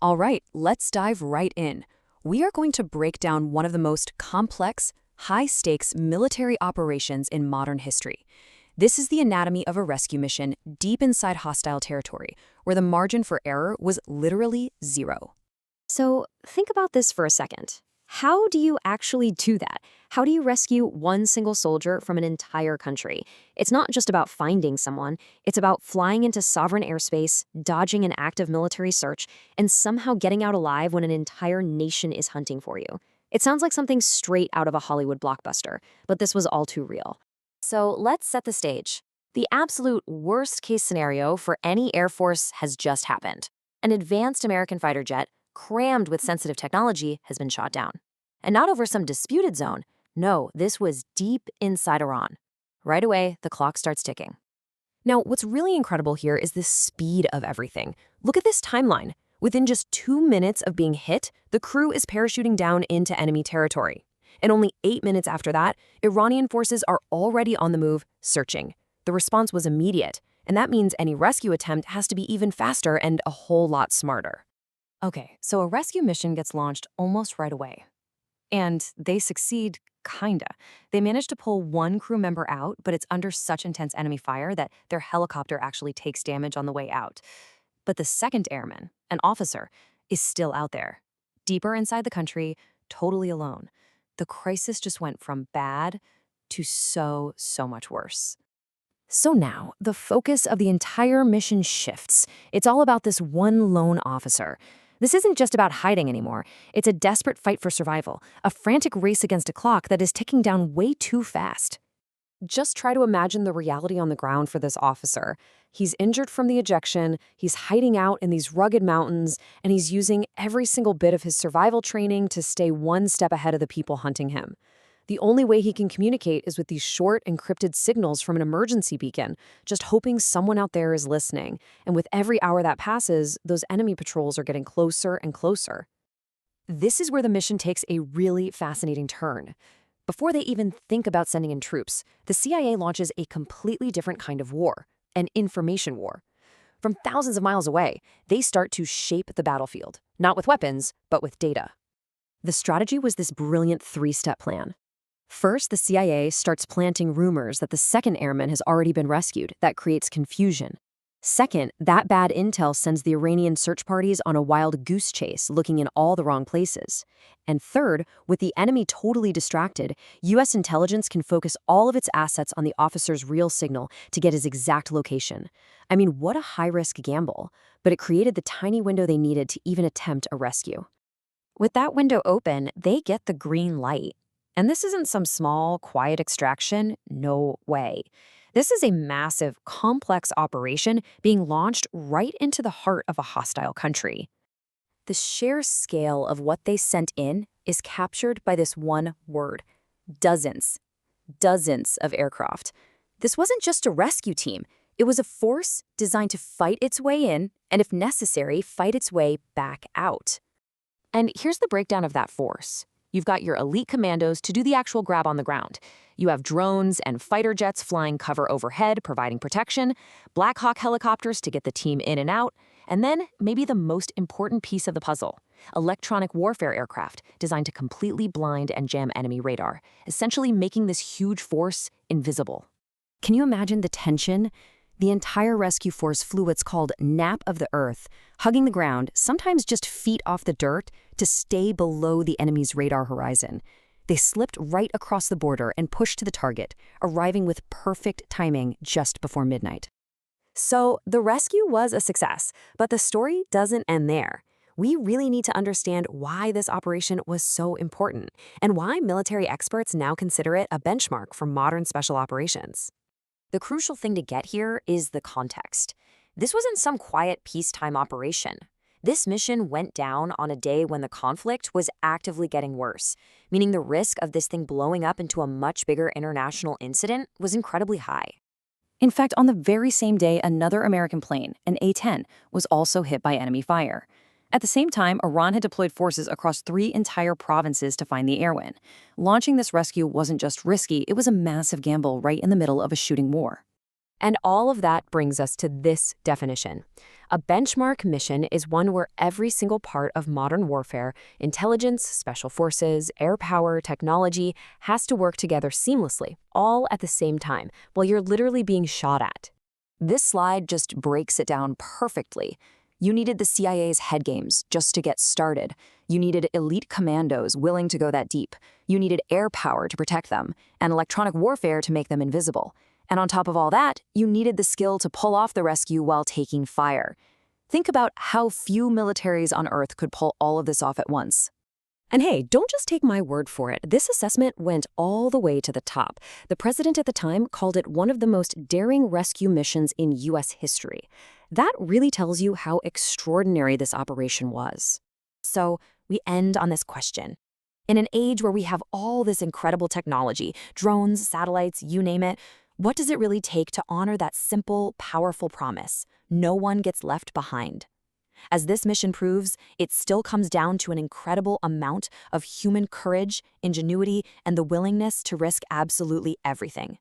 All right, let's dive right in. We are going to break down one of the most complex, high-stakes military operations in modern history. This is the anatomy of a rescue mission deep inside hostile territory, where the margin for error was literally zero. So think about this for a second. How do you actually do that? How do you rescue one single soldier from an entire country? It's not just about finding someone, it's about flying into sovereign airspace, dodging an active military search, and somehow getting out alive when an entire nation is hunting for you. It sounds like something straight out of a Hollywood blockbuster, but this was all too real. So let's set the stage. The absolute worst case scenario for any Air Force has just happened. An advanced American fighter jet, crammed with sensitive technology, has been shot down. And not over some disputed zone. No, this was deep inside Iran. Right away, the clock starts ticking. Now, what's really incredible here is the speed of everything. Look at this timeline. Within just 2 minutes of being hit, the crew is parachuting down into enemy territory. And only 8 minutes after that, Iranian forces are already on the move, searching. The response was immediate, and that means any rescue attempt has to be even faster and a whole lot smarter. Okay, so a rescue mission gets launched almost right away. And they succeed, kinda. They manage to pull one crew member out, but it's under such intense enemy fire that their helicopter actually takes damage on the way out. But the second airman, an officer, is still out there, deeper inside the country, totally alone. The crisis just went from bad to so much worse. So now, the focus of the entire mission shifts. It's all about this one lone officer. This isn't just about hiding anymore. It's a desperate fight for survival, a frantic race against a clock that is ticking down way too fast. Just try to imagine the reality on the ground for this officer. He's injured from the ejection, he's hiding out in these rugged mountains, and he's using every single bit of his survival training to stay one step ahead of the people hunting him. The only way he can communicate is with these short, encrypted signals from an emergency beacon, just hoping someone out there is listening. And with every hour that passes, those enemy patrols are getting closer and closer. This is where the mission takes a really fascinating turn. Before they even think about sending in troops, the CIA launches a completely different kind of war, an information war. From thousands of miles away, they start to shape the battlefield, not with weapons, but with data. The strategy was this brilliant three-step plan. First, the CIA starts planting rumors that the second airman has already been rescued. That creates confusion. Second, that bad intel sends the Iranian search parties on a wild goose chase, looking in all the wrong places. And third, with the enemy totally distracted, U.S. intelligence can focus all of its assets on the officer's real signal to get his exact location. I mean, what a high-risk gamble, but it created the tiny window they needed to even attempt a rescue. With that window open, they get the green light. And this isn't some small, quiet extraction. No way. This is a massive, complex operation being launched right into the heart of a hostile country. The sheer scale of what they sent in is captured by this one word: dozens. Dozens of aircraft. This wasn't just a rescue team. It was a force designed to fight its way in, and if necessary, fight its way back out. And here's the breakdown of that force. You've got your elite commandos to do the actual grab on the ground. You have drones and fighter jets flying cover overhead, providing protection, Black Hawk helicopters to get the team in and out, and then maybe the most important piece of the puzzle: electronic warfare aircraft designed to completely blind and jam enemy radar, essentially making this huge force invisible. Can you imagine the tension? The entire rescue force flew what's called nap of the earth, hugging the ground, sometimes just feet off the dirt, to stay below the enemy's radar horizon. They slipped right across the border and pushed to the target, arriving with perfect timing just before midnight. So the rescue was a success, but the story doesn't end there. We really need to understand why this operation was so important and why military experts now consider it a benchmark for modern special operations. The crucial thing to get here is the context. This wasn't some quiet peacetime operation. This mission went down on a day when the conflict was actively getting worse, meaning the risk of this thing blowing up into a much bigger international incident was incredibly high. In fact, on the very same day, another American plane, an A-10, was also hit by enemy fire. At the same time, Iran had deployed forces across 3 entire provinces to find the air win. Launching this rescue wasn't just risky, it was a massive gamble right in the middle of a shooting war. And all of that brings us to this definition. A benchmark mission is one where every single part of modern warfare, intelligence, special forces, air power, technology, has to work together seamlessly, all at the same time, while you're literally being shot at. This slide just breaks it down perfectly. You needed the CIA's head games just to get started. You needed elite commandos willing to go that deep. You needed air power to protect them, and electronic warfare to make them invisible. And on top of all that, you needed the skill to pull off the rescue while taking fire. Think about how few militaries on Earth could pull all of this off at once. And hey, don't just take my word for it. This assessment went all the way to the top. The president at the time called it one of the most daring rescue missions in U.S. history. That really tells you how extraordinary this operation was. So we end on this question. In an age where we have all this incredible technology, drones, satellites, you name it, what does it really take to honor that simple, powerful promise? No one gets left behind. As this mission proves, it still comes down to an incredible amount of human courage, ingenuity, and the willingness to risk absolutely everything.